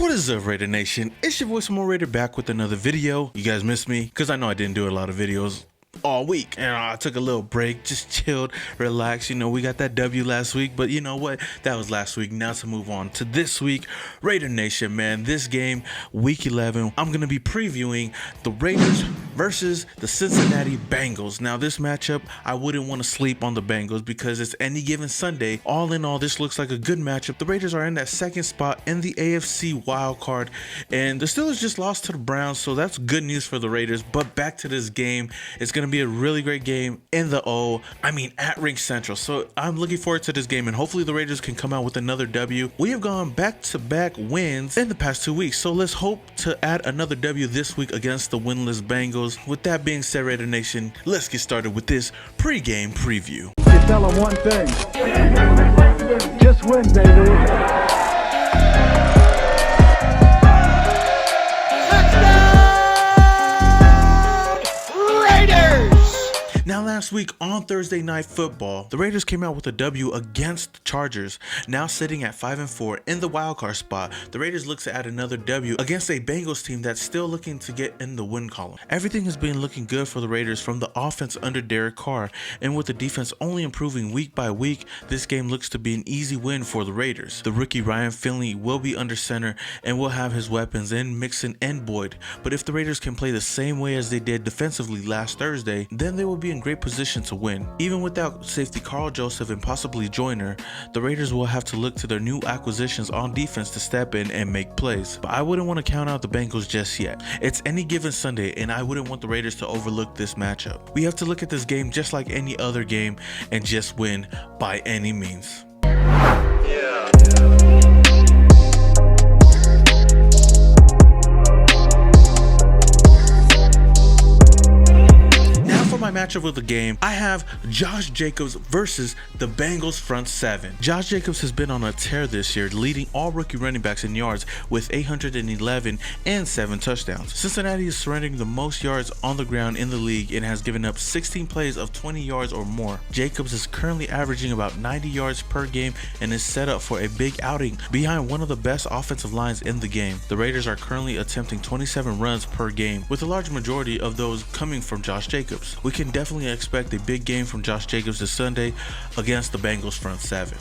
What is up, Raider Nation? It's your voice More Raider back with another video. You guys missed me because I know I didn't do a lot of videos all week, and I took a little break, just chilled, relaxed. You know, we got that W last week, but you know what, that was last week. Now to move on to this week, Raider Nation, man. This game, week 11, I'm gonna be previewing the Raiders versus the Cincinnati Bengals. Now this matchup, I wouldn't want to sleep on the Bengals because it's any given Sunday. All in all, this looks like a good matchup. The Raiders are in that second spot in the AFC wild card, and the Steelers just lost to the Browns, so that's good news for the Raiders. But back to this game, it's gonna be a really great game in the at Rink Central. So I'm looking forward to this game, and hopefully the Raiders can come out with another W. We have gone back-to-back wins in the past 2 weeks, so let's hope to add another W this week against the winless Bengals. With that being said, Raider Nation, let's get started with this pre-game preview. You tell them one thing, just win, baby. Now last week on Thursday Night Football, the Raiders came out with a W against the Chargers. Now sitting at 5-4 in the wildcard spot, the Raiders look to add another W against a Bengals team that's still looking to get in the win column. Everything has been looking good for the Raiders from the offense under Derek Carr, and with the defense only improving week by week, this game looks to be an easy win for the Raiders. The rookie Ryan Finley will be under center and will have his weapons in Mixon and Boyd, but if the Raiders can play the same way as they did defensively last Thursday, then they will be in great position to win. Even without safety Carl Joseph and possibly Joyner, the Raiders will have to look to their new acquisitions on defense to step in and make plays. But I wouldn't want to count out the Bengals just yet. It's any given Sunday, and I wouldn't want the Raiders to overlook this matchup. We have to look at this game just like any other game and just win by any means. My matchup of the game, I have Josh Jacobs versus the Bengals front seven. Josh Jacobs has been on a tear this year, leading all rookie running backs in yards with 811 and 7 touchdowns. Cincinnati is surrendering the most yards on the ground in the league and has given up 16 plays of 20 yards or more. Jacobs is currently averaging about 90 yards per game and is set up for a big outing behind one of the best offensive lines in the game. The Raiders are currently attempting 27 runs per game, with a large majority of those coming from Josh Jacobs. We can definitely expect a big game from Josh Jacobs this Sunday against the Bengals front seven.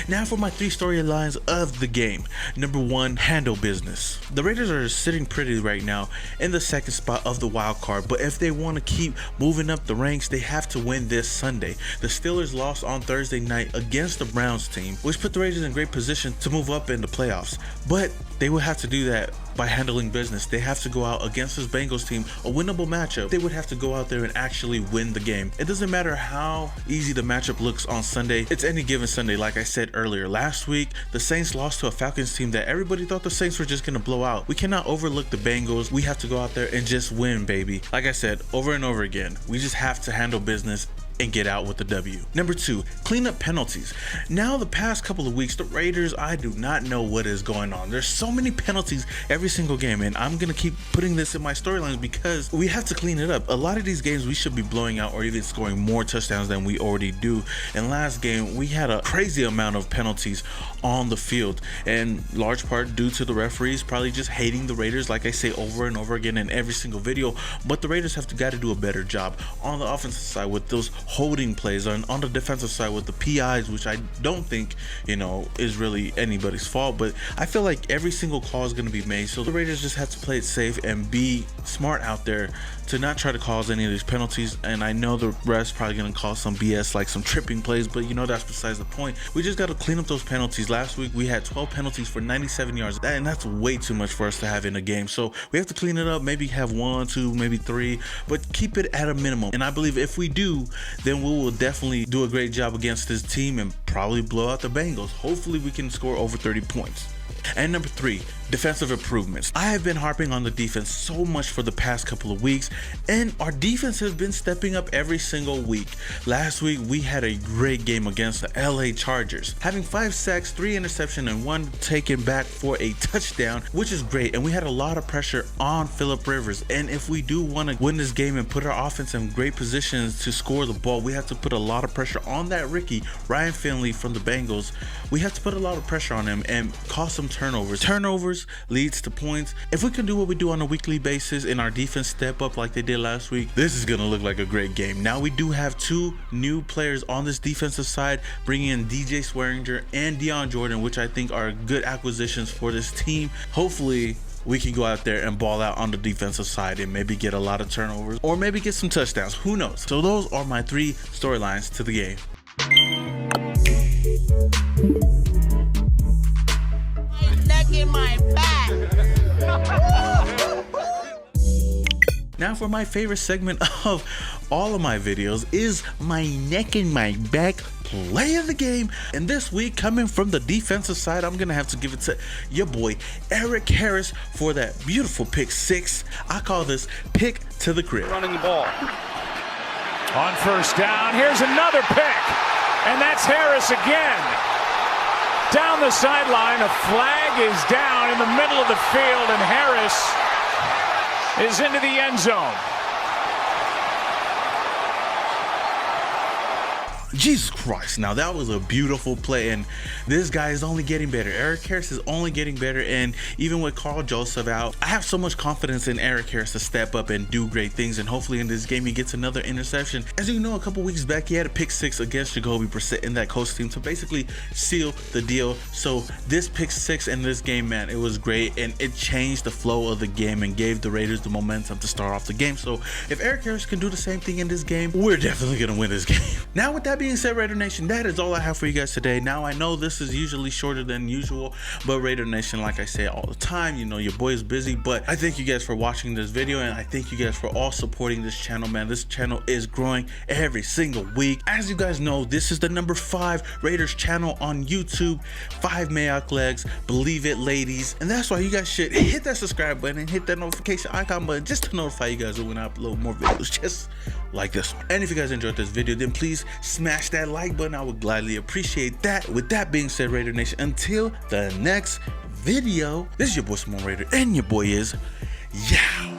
Now for my 3 storylines of the game. Number 1, handle business. The Raiders are sitting pretty right now in the second spot of the wild card, but if they want to keep moving up the ranks, they have to win this Sunday. The Steelers lost on Thursday night against the Browns team, which put the Raiders in great position to move up in the playoffs, but they will have to do that by handling business. They have to go out against this Bengals team, a winnable matchup. They would have to go out there and actually win the game. It doesn't matter how easy the matchup looks on Sunday. It's any given Sunday. Like I said earlier, last week, the Saints lost to a Falcons team that everybody thought the Saints were just going to blow out. We cannot overlook the Bengals. We have to go out there and just win, baby. Like I said, over and over again, we just have to handle business and get out with the W. Number 2, clean up penalties. Now the past couple of weeks, the Raiders, I do not know what is going on. There's so many penalties every single game, and I'm gonna keep putting this in my storylines because we have to clean it up. A lot of these games we should be blowing out or even scoring more touchdowns than we already do. And last game we had a crazy amount of penalties on the field, and large part due to the referees probably just hating the Raiders, like I say over and over again in every single video. But the Raiders have got to do a better job on the offensive side with those holding plays, on the defensive side with the PIs, which I don't think, is really anybody's fault, but I feel like every single call is going to be made. So the Raiders just have to play it safe and be smart out there to not try to cause any of these penalties. And I know the refs probably going to call some BS like some tripping plays, but that's besides the point. We just got to clean up those penalties. Last week we had 12 penalties for 97 yards, and that's way too much for us to have in a game. So we have to clean it up, maybe have 1, 2, maybe 3, but keep it at a minimum. And I believe if we do, then we will definitely do a great job against this team and probably blow out the Bengals. Hopefully we can score over 30 points. And number 3, defensive improvements. I have been harping on the defense so much for the past couple of weeks, and our defense has been stepping up every single week. Last week we had a great game against the LA Chargers, having 5 sacks, 3 interceptions, and 1 taken back for a touchdown, which is great. And we had a lot of pressure on Phillip Rivers, and if we do want to win this game and put our offense in great positions to score the ball, we have to put a lot of pressure on that rookie Ryan Finley from the Bengals. We have to put a lot of pressure on him and cause some turnovers leads to points. If we can do what we do on a weekly basis and our defense step up like they did last week, this is gonna look like a great game. Now we do have 2 new players on this defensive side, bringing in DJ Swearinger and Deion Jordan, which I think are good acquisitions for this team. Hopefully we can go out there and ball out on the defensive side and maybe get a lot of turnovers or maybe get some touchdowns, who knows. So those are my 3 storylines to the game. Now for my favorite segment of all of my videos is my neck and my back play of the game. And this week, coming from the defensive side, I'm gonna have to give it to your boy Eric Harris for that beautiful pick 6. I call this pick to the crib. Running the ball. On first down, here's another pick. And that's Harris again. Down the sideline, a flag is down in the middle of the field, and Harris is into the end zone. Jesus Christ, now that was a beautiful play, and this guy is only getting better. Eric Harris is only getting better, and even with Carl Joseph out, I have so much confidence in Eric Harris to step up and do great things, and hopefully in this game he gets another interception. As you know, a couple weeks back he had a pick 6 against Jacoby Brissett in that Colts team to basically seal the deal. So this pick 6 in this game, man, it was great, and it changed the flow of the game and gave the Raiders the momentum to start off the game. So if Eric Harris can do the same thing in this game, we're definitely gonna win this game. Now with that being said, Raider Nation, that is all I have for you guys today. Now I know this is usually shorter than usual, but Raider Nation, like I say all the time, you know your boy is busy, but I thank you guys for watching this video, and I thank you guys for all supporting this channel, man. This channel is growing every single week. As you guys know, this is the number 5 Raiders channel on YouTube. 5 Mayock legs, believe it, ladies. And that's why you guys should hit that subscribe button and hit that notification icon button just to notify you guys when I upload more videos just like this one. And if you guys enjoyed this video, then please smash that like button. I would gladly appreciate that. With that being said, Raider Nation, until the next video, this is your boy Simone Raider, and your boy is Yow.